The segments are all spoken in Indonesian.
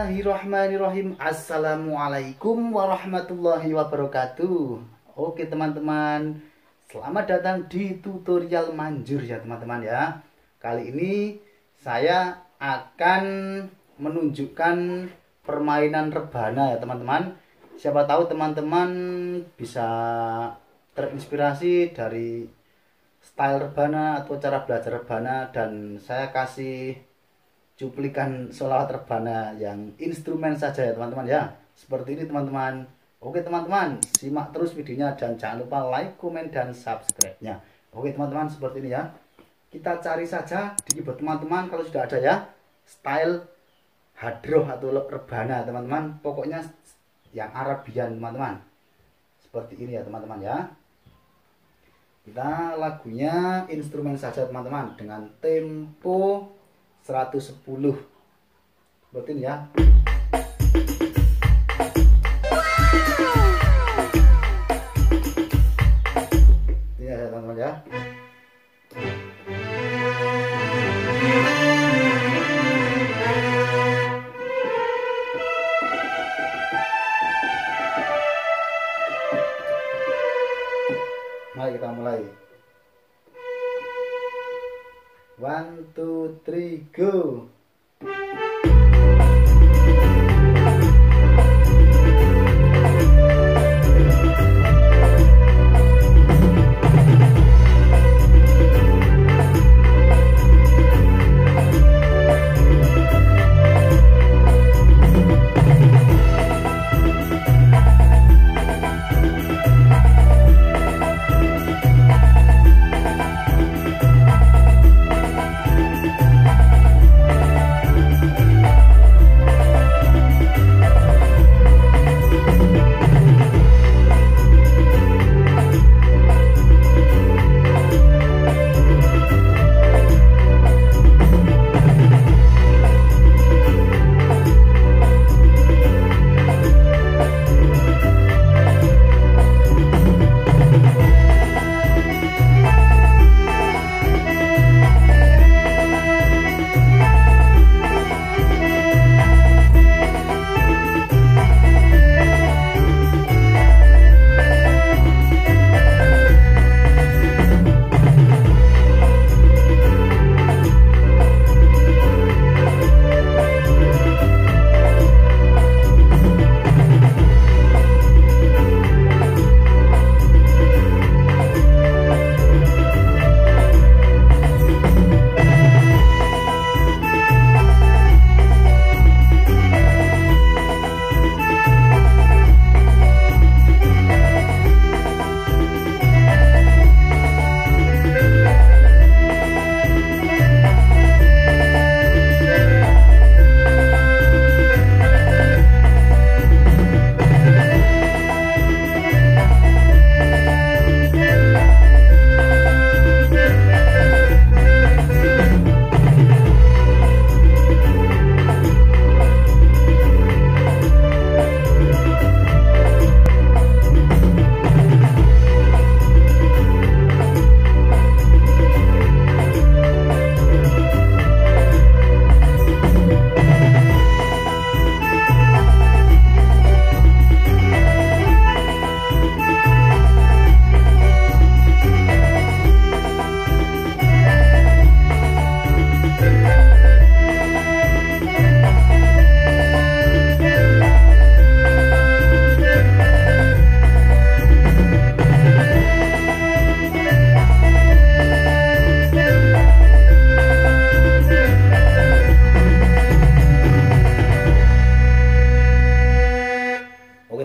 Bismillahirrahmanirrahim. Assalamualaikum warahmatullahi wabarakatuh. Oke teman-teman, selamat datang di tutorial manjur ya teman-teman ya. Kali ini saya akan menunjukkan permainan rebana ya teman-teman. Siapa tahu teman-teman bisa terinspirasi dari style rebana atau cara belajar rebana, dan saya kasih cuplikan sholawat rebana yang instrumen saja ya teman-teman ya. Seperti ini teman-teman. Oke teman-teman, simak terus videonya dan jangan lupa like, komen, dan subscribe-nya. Oke teman-teman, seperti ini ya. Kita cari saja di keyboard teman-teman kalau sudah ada ya style hadroh atau rebana teman-teman. Pokoknya yang Arabian teman-teman. Seperti ini ya teman-teman ya. Kita lagunya instrumen saja teman-teman dengan tempo 110 seperti ini ya. Ini ya teman-teman ya. Mari kita mulai. 1, 2, 3, go.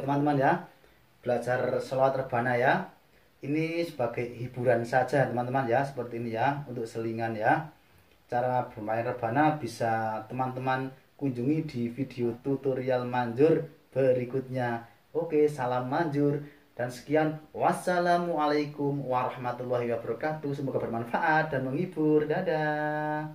Teman-teman ya, belajar sholawat rebana ya, ini sebagai hiburan saja teman-teman ya, seperti ini ya, untuk selingan ya. Cara bermain rebana bisa teman-teman kunjungi di video tutorial manjur berikutnya. Oke, salam manjur dan sekian, wassalamualaikum warahmatullahi wabarakatuh. Semoga bermanfaat dan menghibur. Dadah.